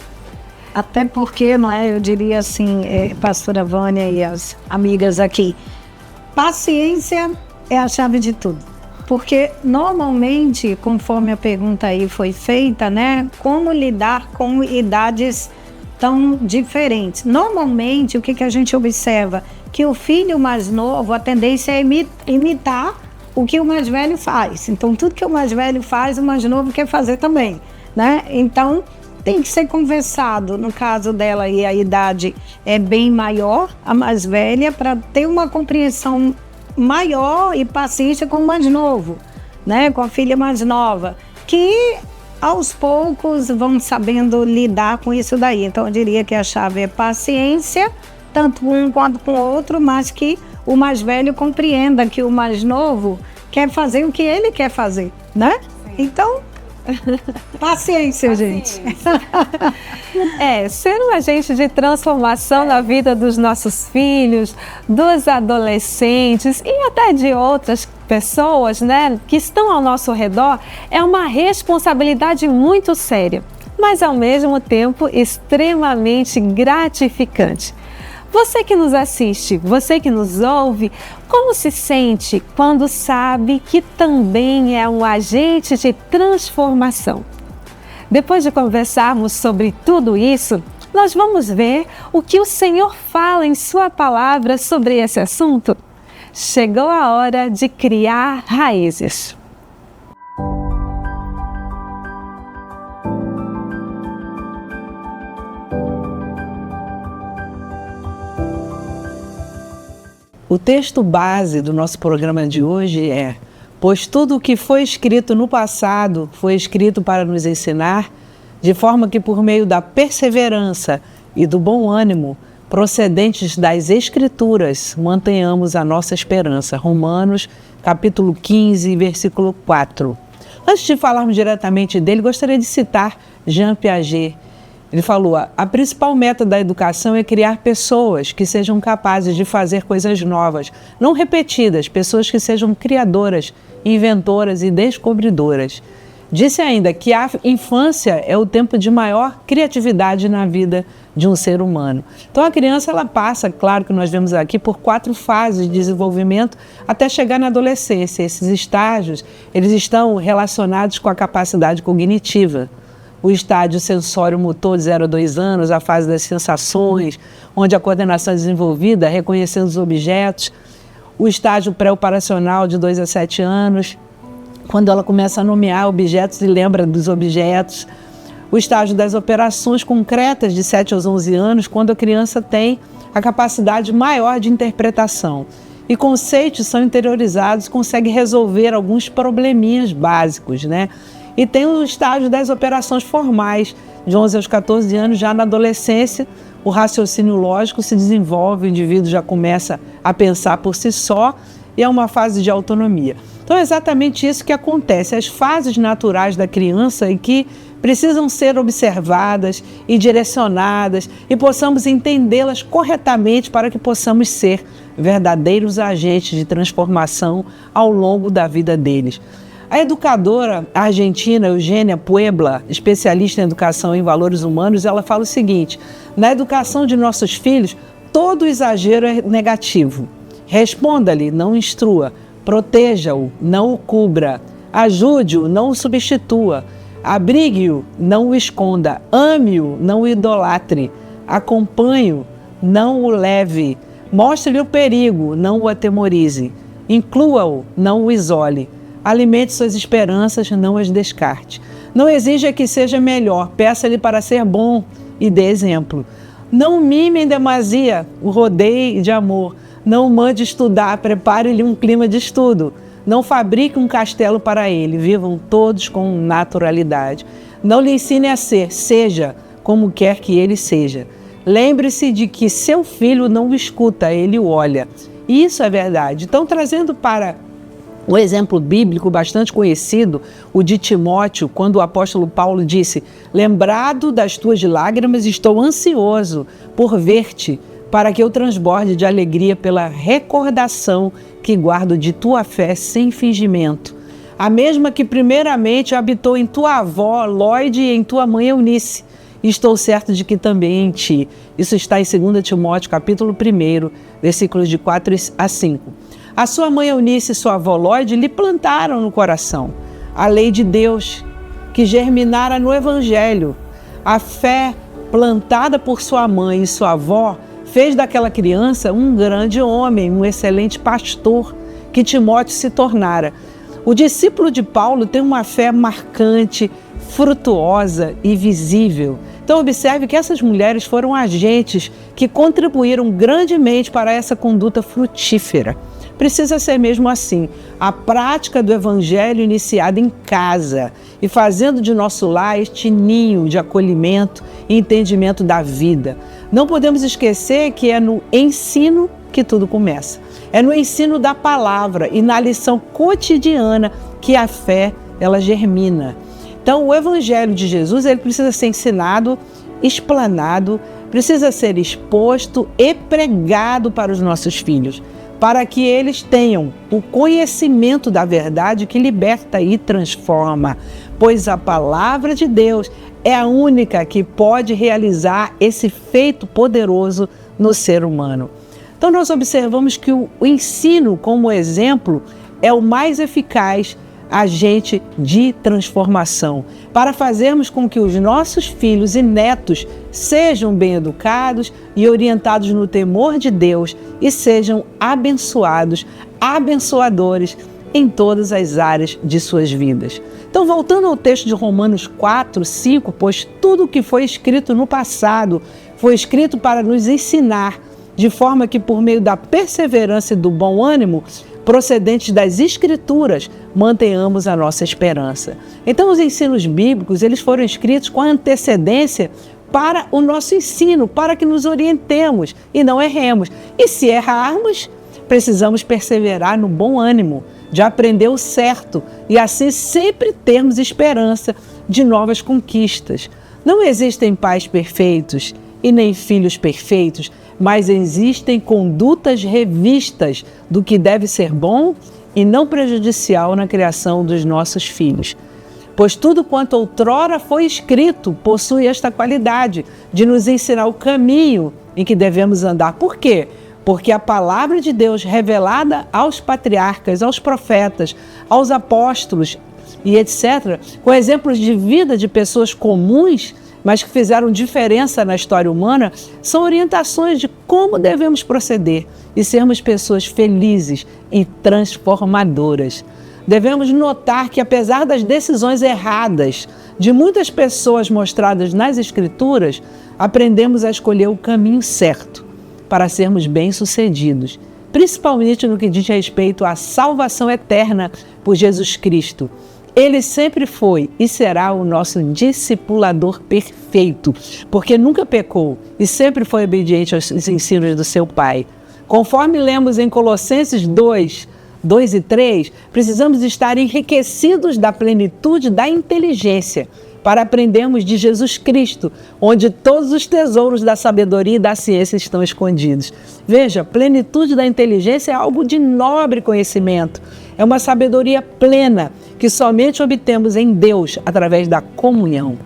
Até porque, não é, eu diria assim, pastora Vânia e as amigas aqui, paciência é a chave de tudo. Porque normalmente, conforme a pergunta aí foi feita, né, como lidar com idades tão diferentes? Normalmente, o que a gente observa? Que o filho mais novo, a tendência é imitar o que o mais velho faz. Então, tudo que o mais velho faz, o mais novo quer fazer também, né? Então, tem que ser conversado. No caso dela, e a idade é bem maior, a mais velha, para ter uma compreensão maior e paciência com o mais novo, né? Com a filha mais nova, que aos poucos vão sabendo lidar com isso daí. Então, eu diria que a chave é paciência, tanto um quanto com o outro, mas que o mais velho compreenda que o mais novo quer fazer o que ele quer fazer, né? Então, paciência, gente. Ser um agente de transformação na vida dos nossos filhos, dos adolescentes e até de outras pessoas, né, que estão ao nosso redor, é uma responsabilidade muito séria, mas ao mesmo tempo extremamente gratificante. Você que nos assiste, você que nos ouve, como se sente quando sabe que também é um agente de transformação? Depois de conversarmos sobre tudo isso, nós vamos ver o que o Senhor fala em sua palavra sobre esse assunto. Chegou a hora de criar raízes. O texto base do nosso programa de hoje é: pois tudo o que foi escrito no passado foi escrito para nos ensinar, de forma que por meio da perseverança e do bom ânimo procedentes das Escrituras mantenhamos a nossa esperança. Romanos, capítulo 15, versículo 4. Antes de falarmos diretamente dele, gostaria de citar Jean Piaget, Ele falou: a principal meta da educação é criar pessoas que sejam capazes de fazer coisas novas, não repetidas, pessoas que sejam criadoras, inventoras e descobridoras. Disse ainda que a infância é o tempo de maior criatividade na vida de um ser humano. Então a criança, ela passa, claro que nós vemos aqui, por 4 fases de desenvolvimento até chegar na adolescência. Esses estágios, eles estão relacionados com a capacidade cognitiva. O estágio sensório-motor de 0 a 2 anos, a fase das sensações, onde a coordenação é desenvolvida, reconhecendo os objetos. O estágio pré-operacional de 2 a 7 anos, quando ela começa a nomear objetos e lembra dos objetos. O estágio das operações concretas de 7 aos 11 anos, quando a criança tem a capacidade maior de interpretação. E conceitos são interiorizados, consegue resolver alguns probleminhas básicos, né? E tem o estágio das operações formais, de 11 aos 14 anos, já na adolescência, o raciocínio lógico se desenvolve, o indivíduo já começa a pensar por si só e é uma fase de autonomia. Então é exatamente isso que acontece, as fases naturais da criança e que precisam ser observadas e direcionadas e possamos entendê-las corretamente para que possamos ser verdadeiros agentes de transformação ao longo da vida deles. A educadora argentina Eugênia Puebla, especialista em educação em valores humanos, ela fala o seguinte: na educação de nossos filhos, todo exagero é negativo. Responda-lhe, não instrua. Proteja-o, não o cubra. Ajude-o, não o substitua. Abrigue-o, não o esconda. Ame-o, não o idolatre. Acompanhe-o, não o leve. Mostre-lhe o perigo, não o atemorize. Inclua-o, não o isole. Alimente suas esperanças, não as descarte. Não exija que seja melhor, peça-lhe para ser bom e dê exemplo. Não mime em demasia, o rodeie de amor. Não o mande estudar, prepare-lhe um clima de estudo. Não fabrique um castelo para ele, vivam todos com naturalidade. Não lhe ensine a ser, seja como quer que ele seja. Lembre-se de que seu filho não o escuta, ele o olha. Isso é verdade. Então, trazendo para o exemplo bíblico bastante conhecido, o de Timóteo, quando o apóstolo Paulo disse: lembrado das tuas lágrimas, estou ansioso por ver-te, para que eu transborde de alegria pela recordação que guardo de tua fé sem fingimento. A mesma que primeiramente habitou em tua avó, Lóide, e em tua mãe, Eunice. Estou certo de que também em ti. Isso está em 2 Timóteo, capítulo 1, versículos de 4 a 5. A sua mãe Eunice e sua avó Lóide lhe plantaram no coração a lei de Deus, que germinara no Evangelho. A fé plantada por sua mãe e sua avó fez daquela criança um grande homem, um excelente pastor, que Timóteo se tornara. O discípulo de Paulo tem uma fé marcante, frutuosa e visível. Então observe que essas mulheres foram agentes que contribuíram grandemente para essa conduta frutífera. Precisa ser mesmo assim, a prática do Evangelho iniciada em casa e fazendo de nosso lar este ninho de acolhimento e entendimento da vida. Não podemos esquecer que é no ensino que tudo começa. É no ensino da palavra e na lição cotidiana que a fé, ela germina. Então, o Evangelho de Jesus, ele precisa ser ensinado, explanado, precisa ser exposto e pregado para os nossos filhos, para que eles tenham o conhecimento da verdade que liberta e transforma, pois a palavra de Deus é a única que pode realizar esse feito poderoso no ser humano. Então nós observamos que o ensino como exemplo é o mais eficaz agente de transformação, para fazermos com que os nossos filhos e netos sejam bem educados e orientados no temor de Deus e sejam abençoados, abençoadores em todas as áreas de suas vidas. Então, voltando ao texto de Romanos 4, 5, pois tudo o que foi escrito no passado foi escrito para nos ensinar, de forma que por meio da perseverança e do bom ânimo procedentes das Escrituras, mantenhamos a nossa esperança. Então, os ensinos bíblicos, eles foram escritos com antecedência para o nosso ensino, para que nos orientemos e não erremos. E se errarmos, precisamos perseverar no bom ânimo, de aprender o certo e assim sempre termos esperança de novas conquistas. Não existem pais perfeitos e nem filhos perfeitos, mas existem condutas revistas do que deve ser bom e não prejudicial na criação dos nossos filhos. Pois tudo quanto outrora foi escrito possui esta qualidade de nos ensinar o caminho em que devemos andar. Por quê? Porque a palavra de Deus revelada aos patriarcas, aos profetas, aos apóstolos e etc., com exemplos de vida de pessoas comuns, mas que fizeram diferença na história humana, são orientações de como devemos proceder e sermos pessoas felizes e transformadoras. Devemos notar que, apesar das decisões erradas de muitas pessoas mostradas nas Escrituras, aprendemos a escolher o caminho certo para sermos bem-sucedidos, principalmente no que diz respeito à salvação eterna por Jesus Cristo. Ele sempre foi e será o nosso discipulador perfeito, porque nunca pecou e sempre foi obediente aos ensinos do seu Pai. Conforme lemos em Colossenses 2 e 3, precisamos estar enriquecidos da plenitude da inteligência para aprendermos de Jesus Cristo, onde todos os tesouros da sabedoria e da ciência estão escondidos. Veja, plenitude da inteligência é algo de nobre conhecimento. É uma sabedoria plena que somente obtemos em Deus através da comunhão.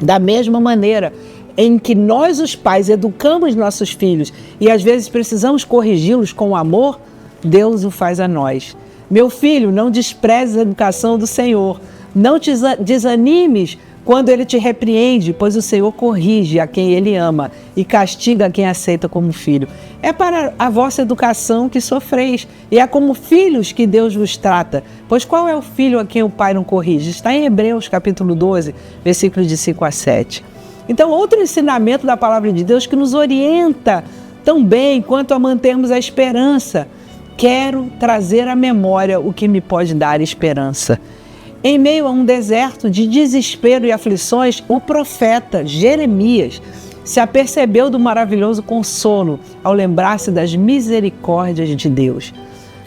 Da mesma maneira em que nós, os pais, educamos nossos filhos e às vezes precisamos corrigi-los com amor, Deus o faz a nós. Meu filho, não desprezes a educação do Senhor. Não te desanimes quando Ele te repreende, pois o Senhor corrige a quem Ele ama e castiga a quem aceita como filho. É para a vossa educação que sofreis, e é como filhos que Deus vos trata. Pois qual é o filho a quem o pai não corrige? Está em Hebreus capítulo 12, versículos de 5 a 7. Então, outro ensinamento da palavra de Deus que nos orienta tão bem quanto a mantermos a esperança. Quero trazer à memória o que me pode dar esperança. Em meio a um deserto de desespero e aflições, o profeta Jeremias se apercebeu do maravilhoso consolo ao lembrar-se das misericórdias de Deus.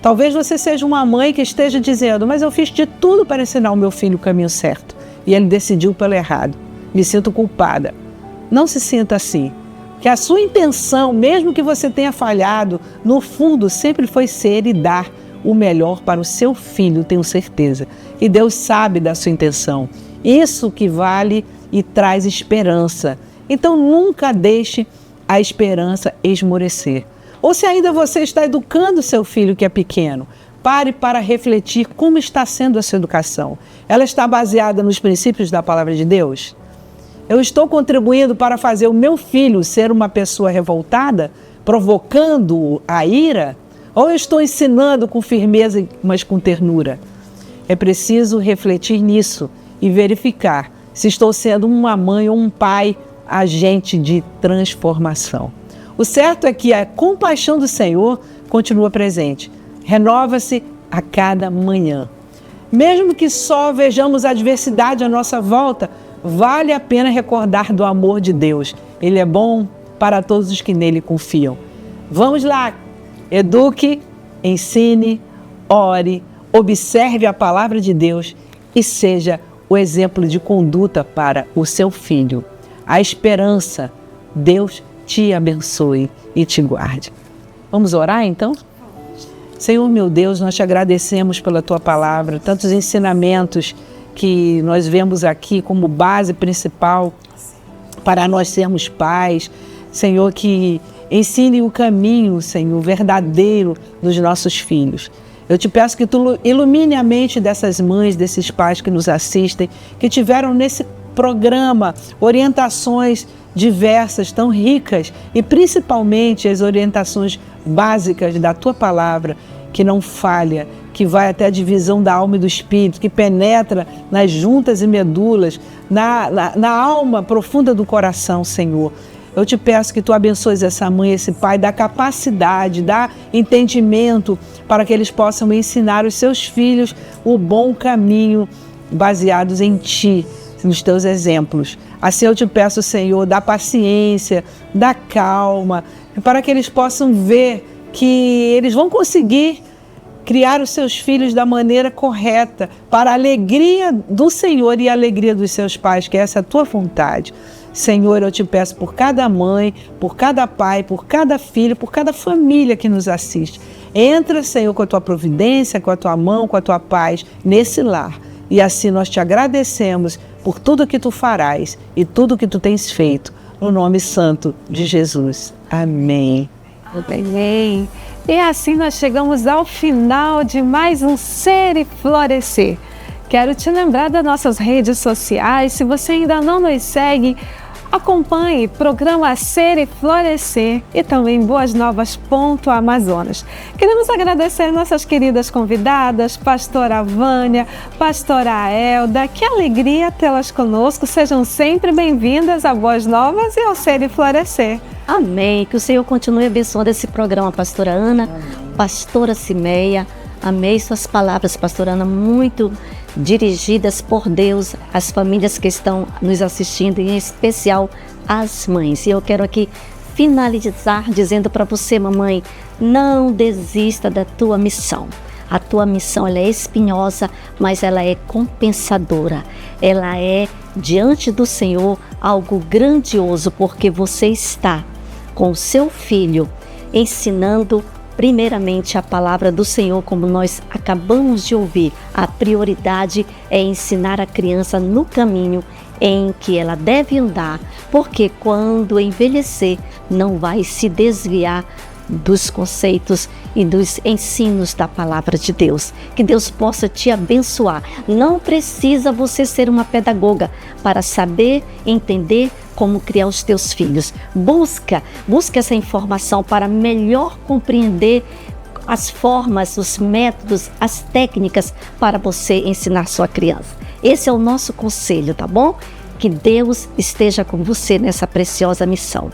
Talvez você seja uma mãe que esteja dizendo, mas eu fiz de tudo para ensinar o meu filho o caminho certo e ele decidiu pelo errado. Me sinto culpada. Não se sinta assim. Que a sua intenção, mesmo que você tenha falhado, no fundo sempre foi ser e dar o melhor para o seu filho, tenho certeza. E Deus sabe da sua intenção. Isso que vale e traz esperança. Então nunca deixe a esperança esmorecer. Ou se ainda você está educando seu filho que é pequeno, pare para refletir como está sendo a sua educação. Ela está baseada nos princípios da palavra de Deus? Eu estou contribuindo para fazer o meu filho ser uma pessoa revoltada, provocando a ira? Ou eu estou ensinando com firmeza, mas com ternura? É preciso refletir nisso e verificar se estou sendo uma mãe ou um pai agente de transformação. O certo é que a compaixão do Senhor continua presente. Renova-se a cada manhã. Mesmo que só vejamos a adversidade à nossa volta, vale a pena recordar do amor de Deus. Ele é bom para todos os que nele confiam. Vamos lá! Eduque, ensine, ore, observe a palavra de Deus e seja o exemplo de conduta para o seu filho. A esperança, Deus te abençoe e te guarde. Vamos orar então? Senhor meu Deus, nós te agradecemos pela tua palavra, tantos ensinamentos que nós vemos aqui como base principal para nós sermos pais. Senhor, que ensine o caminho, Senhor, verdadeiro dos nossos filhos. Eu te peço que tu ilumine a mente dessas mães, desses pais que nos assistem, que tiveram nesse programa orientações diversas, tão ricas, e principalmente as orientações básicas da tua palavra, que não falha, que vai até a divisão da alma e do espírito, que penetra nas juntas e medulas, na alma profunda do coração, Senhor. Eu te peço que tu abençoes essa mãe, esse pai, dá capacidade, dá entendimento para que eles possam ensinar os seus filhos o bom caminho baseados em ti, nos teus exemplos. Assim eu te peço, Senhor, dá paciência, dá calma, para que eles possam ver que eles vão conseguir criar os seus filhos da maneira correta, para a alegria do Senhor e a alegria dos seus pais, que essa é a tua vontade. Senhor, eu te peço por cada mãe, por cada pai, por cada filho, por cada família que nos assiste. Entra, Senhor, com a tua providência, com a tua mão, com a tua paz nesse lar. E assim nós te agradecemos por tudo que tu farás e tudo que tu tens feito. No nome santo de Jesus. Amém. Amém. E assim nós chegamos ao final de mais um Ser e Florescer. Quero te lembrar das nossas redes sociais. Se você ainda não nos segue, acompanhe o programa Ser e Florescer e também Boas Novas Amazonas. Queremos agradecer nossas queridas convidadas, pastora Vânia, pastora Elda. Que alegria tê-las conosco. Sejam sempre bem-vindas a Boas Novas e ao Ser e Florescer. Amém. Que o Senhor continue abençoando esse programa, pastora Ana, amém. Pastora Cimeia. Amei suas palavras, pastora Ana, muito dirigidas por Deus às famílias que estão nos assistindo, em especial às mães. E eu quero aqui finalizar dizendo para você, mamãe, não desista da tua missão. A tua missão, ela é espinhosa, mas ela é compensadora. Ela é, diante do Senhor, algo grandioso, porque você está com o seu filho ensinando primeiramente a palavra do Senhor, como nós acabamos de ouvir. A prioridade é ensinar a criança no caminho em que ela deve andar, porque quando envelhecer não vai se desviar dos conceitos e dos ensinos da palavra de Deus. Que Deus possa te abençoar. Não precisa você ser uma pedagoga para saber, entender como criar os teus filhos. Busca essa informação para melhor compreender as formas, os métodos, as técnicas para você ensinar sua criança. Esse é o nosso conselho, tá bom? Que Deus esteja com você nessa preciosa missão.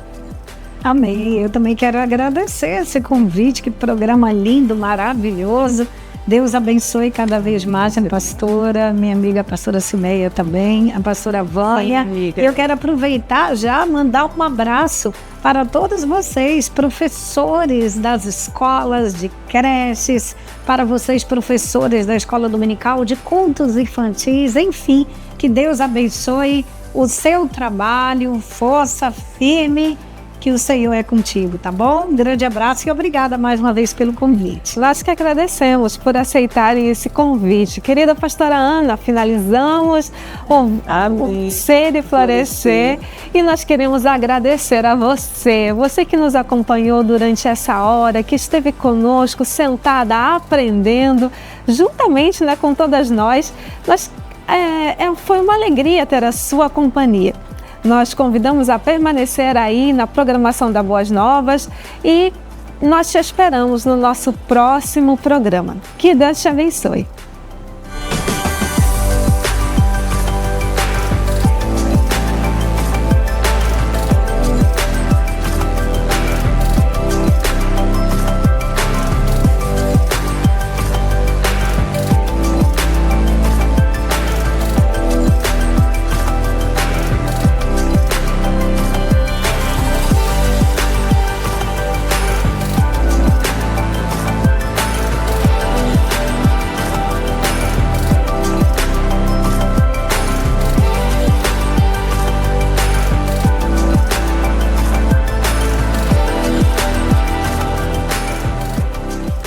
Amém. Eu também quero agradecer esse convite, que programa lindo, maravilhoso. Deus abençoe cada vez mais a pastora, minha amiga pastora Cimeia também, a pastora Vânia. Eu quero aproveitar já mandar um abraço para todos vocês, professores das escolas, de creches, para vocês, professores da escola dominical, de cultos infantis, enfim, que Deus abençoe o seu trabalho, força firme, que o Senhor é contigo, tá bom? Um grande abraço e obrigada mais uma vez pelo convite. Nós que agradecemos por aceitarem esse convite. Querida pastora Ana, finalizamos o Ser e Florescer e nós queremos agradecer a você que nos acompanhou durante essa hora, que esteve conosco, sentada, aprendendo, juntamente, né, com todas nós. Foi uma alegria ter a sua companhia. Nós convidamos a permanecer aí na programação da Boas Novas e nós te esperamos no nosso próximo programa. Que Deus te abençoe.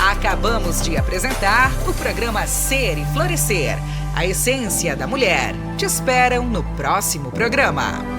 Acabamos de apresentar o programa Ser e Florescer, a essência da mulher. Te esperam no próximo programa.